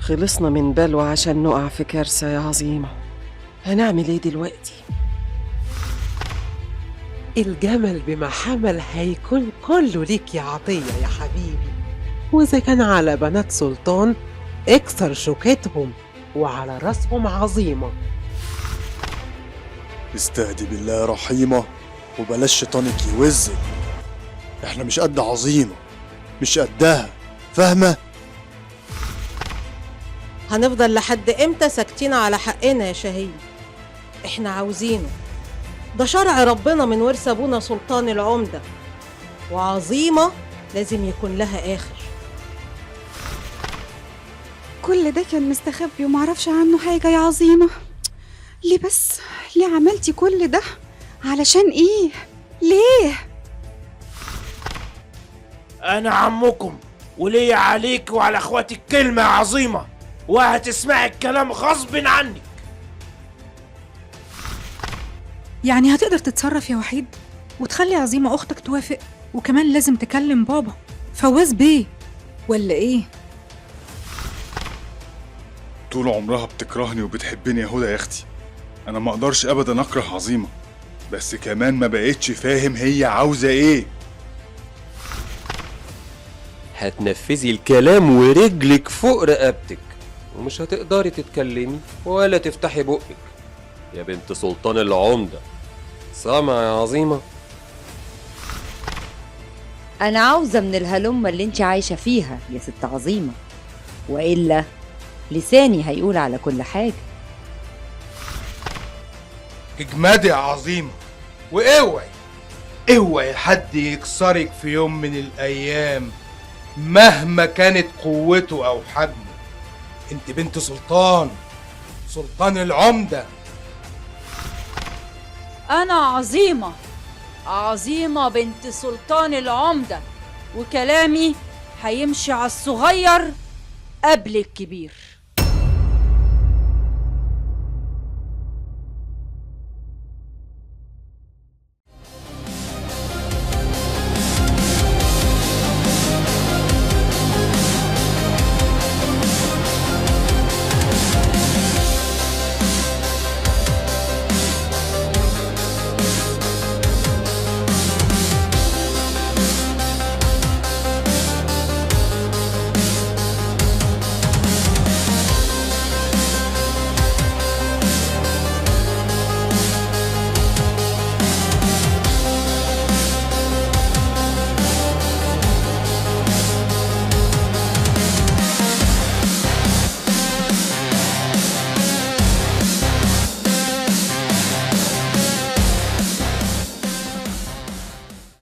خلصنا من بلوى عشان نقع في كارثة يا عظيمة. هنعمل ايه دلوقتي؟ الجمل بما حمل هيكون كله ليك يا عطية يا حبيبي. وإذا كان على بنات سلطان اكسر شوكتهم، وعلى راسهم عظيمة. استهدي بالله يا رحيمة وبلاش شيطانك يوزك. احنا مش قد عظيمة، مش قدها، فاهمة؟ هنفضل لحد امتى ساكتين على حقنا يا شهيد؟ احنا عاوزينه، ده شرع ربنا من ورث ابونا سلطان العمدة، وعظيمة لازم يكون لها آخر. كل ده كان مستخبي ومعرفش عنه حاجة يا عظيمة. ليه بس؟ ليه عملتي كل ده؟ علشان ايه؟ ليه؟ أنا عمكم وليا عليك وعلى اخواتك كلمة يا عظيمة، وهتسمعي الكلام غصب عنك. يعني هتقدر تتصرف يا وحيد وتخلي عظيمة أختك توافق؟ وكمان لازم تكلم بابا فواز بيه ولا إيه؟ طول عمرها بتكرهني وبتحبني يا هدى يا اختي. انا ما اقدرش ابدا اكره عظيمة، بس كمان ما بقتش فاهم هي عاوزة ايه. هتنفذي الكلام ورجلك فوق رقبتك، ومش هتقدري تتكلمي ولا تفتحي بقك يا بنت سلطان العمدة. سامع يا عظيمة؟ أنا عاوزة من الهلمة اللي انت عايشة فيها يا ست عظيمة، وإلا لساني هيقول على كل حاجة. اجمدي يا عظيمة، اوعي حد يكسرك في يوم من الأيام مهما كانت قوته أو حجمه. انت بنت سلطان العمدة. أنا عظيمة بنت سلطان العمدة، وكلامي هيمشي على الصغير قبل الكبير.